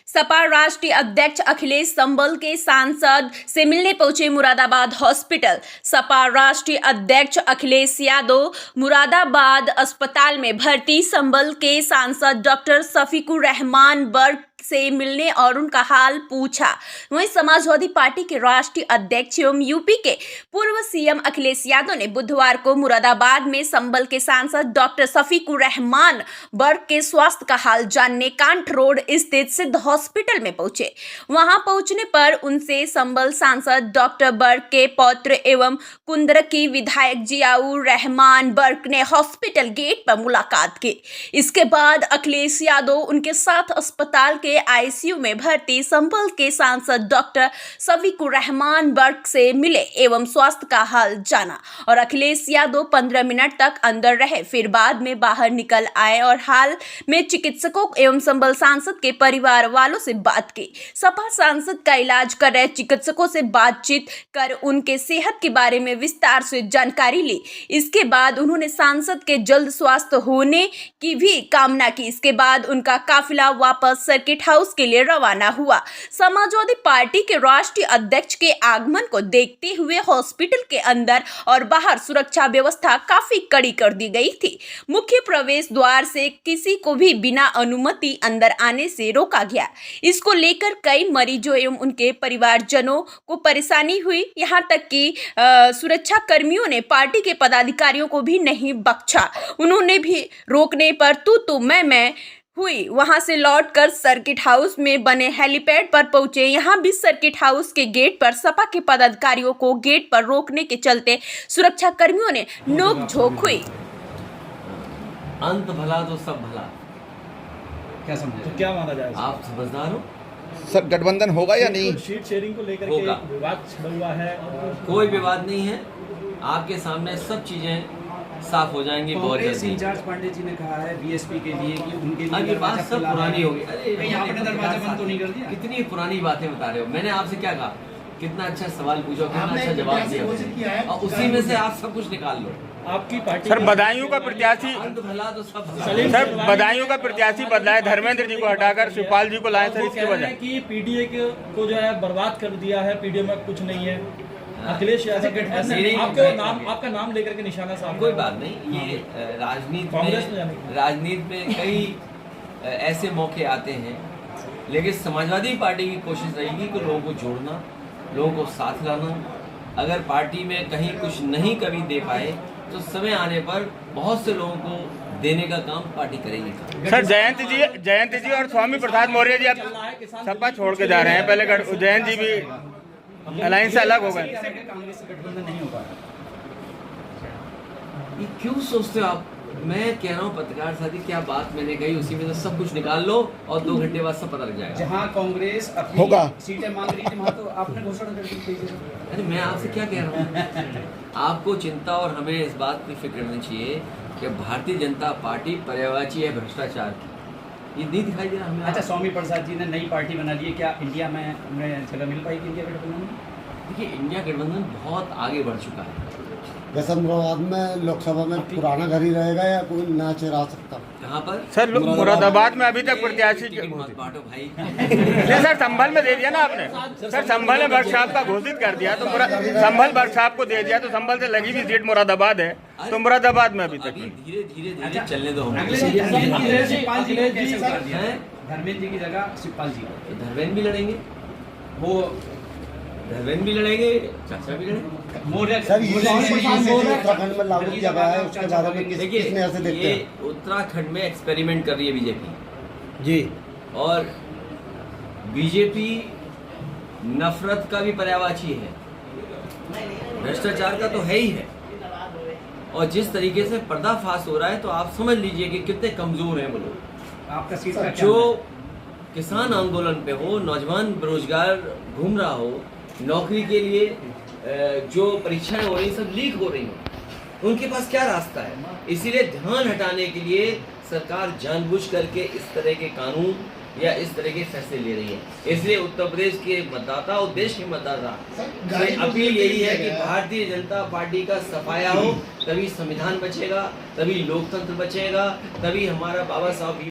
सपा राष्ट्रीय अध्यक्ष अखिलेश संबल के सांसद से मिलने पहुंचे मुरादाबाद हॉस्पिटल। सपा राष्ट्रीय अध्यक्ष अखिलेश यादव मुरादाबाद अस्पताल में भर्ती संबल के सांसद डॉक्टर शफीकुर रहमान बर्क से मिलने और उनका हाल पूछा। वहीं समाजवादी पार्टी के राष्ट्रीय अध्यक्ष एवं यूपी के पूर्व सीएम अखिलेश यादव ने बुधवार को मुरादाबाद में संबल के सांसद डॉक्टर शफीकुर रहमान बर्क के स्वास्थ्य का हाल जानने कांठ रोड स्थित सिद्ध हॉस्पिटल में पहुंचे। वहां पहुंचने पर उनसे संबल सांसद डॉक्टर बर्क के पौत्र एवं कुंदरकी विधायक जियाउर रहमान बर्क ने हॉस्पिटल गेट पर मुलाकात की। इसके बाद अखिलेश यादव उनके साथ अस्पताल के आईसीयू में भर्ती संबल के सांसद डॉक्टर शफीकुर रहमान बर्क से मिले एवं स्वास्थ्य का हाल जाना और अखिलेश यादव 15 मिनट तक अंदर रहे, फिर बाद में बाहर निकल आए और हाल में चिकित्सकों एवं संबल सांसद के परिवार वालों से बात की। सपा सांसद का इलाज कर रहे चिकित्सकों से बातचीत कर उनके सेहत के बारे में विस्तार से जानकारी ली। इसके बाद उन्होंने सांसद के जल्द स्वास्थ्य होने की भी कामना की। इसके बाद उनका काफिला वापस सर्किट हाउस के लिए रवाना हुआ। समाजवादी पार्टी के राष्ट्रीय अध्यक्ष के आगमन को देखते हुए हॉस्पिटल के अंदर और बाहर सुरक्षा व्यवस्था काफी कड़ी कर दी गई थी। मुख्य प्रवेश द्वार से किसी को भी बिना अनुमति अंदर आने से रोका गया। इसको लेकर कई मरीजों एवं उनके परिवारजनों को परेशानी हुई। यहां तक कि सुरक्षा कर्मियों ने पार्टी के पदाधिकारियों को भी नहीं बख्शा। उन्होंने भी रोकने पर तू मैं हुई। वहां से लौटकर सर्किट हाउस में बने हेलीपैड पर पहुंचे। यहां भी सर्किट हाउस के गेट पर सपा के पदाधिकारियों को गेट पर रोकने के चलते सुरक्षा कर्मियों ने नोक-झोंक हुई। अंत भला तो सब भला, क्या समझे? तो क्या माना जाए? आप समझदार हो? सर गठबंधन होगा या नहीं? शीट शेयरिंग को लेकर के होगा। विवाद छिड़ा हुआ है। कोई विवाद नहीं है, आपके सामने सब चीजें साफ हो जाएंगी बहुत कांग्रेस जल्दी। इंचार्ज पांडे जी ने कहा है बीएसपी के लिए कि उनके लिए अब ये बात सब पुरानी हो गई। अरे कहीं आपने दरवाजा बंद तो नहीं कर दिया? कितनी पुरानी बातें बता रहे हो। मैंने आपसे क्या कहा? कितना अच्छा सवाल पूछो, कितना अच्छा जवाब दिया और उसी में से आप सब कुछ निकाल लो। आपकी पार्टी सर बदायूं का प्रत्याशी अंत भला तो सब भला। सर बदायूं का प्रत्याशी बदला है, धर्मेंद्र जी को हटाकर शिवपाल जी को लाए सर, वो इसकी कह रहे वजह हैं कि पीडीए को जो है बर्बाद कर दिया है, पीडीए में कुछ नहीं है। अखिलेश यादव आपका नाम लेकर के निशाना सामने। कोई बात नहीं, ये कांग्रेस में राजनीति में कई ऐसे मौके आते हैं, लेकिन समाजवादी पार्टी की कोशिश रहेगी कि लोगों को जोड़ना, लोगों को साथ लाना। अगर पार्टी में कहीं कुछ नहीं कभी दे पाए तो समय आने पर बहुत से लोगों को देने का काम पार्टी करेगी। सर जयंत जी और स्वामी प्रसाद मौर्य जी अब सपा छोड़ के जा रहे हैं। पहले जयंत जी भी अलायंस से अलग हो गए। कांग्रेस से गठबंधन नहीं हो पाया। ये क्यों सोचते हो आप? मैं कह रहा हूँ पत्रकार साथी, क्या बात मैंने कही उसी में से सब कुछ निकाल लो और 2 घंटे बाद सब पता लग जाएगा। जहां कांग्रेस अपनी होगा। सीटें मांग रही थी वहां तो आपने घोषणा कर दी थी। अरे मैं आपसे क्या कह रहा हूँ? आपको चिंता और हमें इस बात की फिक्र होनी चाहिए कि भारतीय जनता पार्टी पर्यायवाची है भ्रष्टाचार की। ये नहीं दिखाई दे रहा हमें? अच्छा, स्वामी प्रसाद जी ने नई पार्टी बना ली है, क्या इंडिया में हमें जगह मिल पाएगी इंडिया गठबंधन में? देखिए, इंडिया गठबंधन बहुत आगे बढ़ चुका है। वैसे मुरादाबाद में लोकसभा में पुराना घर ही रहेगा या कोई नया चेहरा आ सकता? कहाँ पर? सर मुरादाबाद में अभी तक प्रत्याशी मत बांटो भाई। नहीं सर, संभल में दे दिया ना आपने। सर संभल ने बर्क साहब का घोषित कर दिया तो संभल बर्क साहब को दे दिया तो संभल से लगी भी सीट मुरादाबाद है, तो मुरादाबाद में अभी तक धीरे धीरे चलने दो। धर्मेंद्र जी की जगह शिवपाल जी को। धर्मेंद्र भी लड़ेंगे, वो धर्मेंद्र भी लड़ेंगे, चाचा भी लड़ेंगे। सर ये उत्तराखंड में लागू किया गया है, उसके बारे में किस नजर से देखते हैं? ये उत्तराखंड में एक्सपेरिमेंट कर रही है बीजेपी जी, और बीजेपी नफरत का भी पर्यायवाची है, भ्रष्टाचार का तो है ही है। और जिस तरीके से पर्दाफाश हो रहा है तो आप समझ लीजिए कि कितने कमजोर हैं वो लोग। आपका सीट का जो किसान आंदोलन पे हो, नौजवान बेरोजगार घूम रहा हो, नौकरी के लिए जो परीक्षाएं हो रही सब लीक हो रही हो, उनके पास क्या रास्ता है? इसीलिए ध्यान हटाने के लिए सरकार जानबूझ करके इस तरह के कानून या इस तरह के फैसले ले रही है। इसलिए उत्तर प्रदेश के मतदाता और देश के मतदाता से अपील यही है कि भारतीय जनता पार्टी का सफाया हो, तभी संविधान बचेगा, तभी लोकतंत्र बचेगा, तभी हमारा बाबा साहब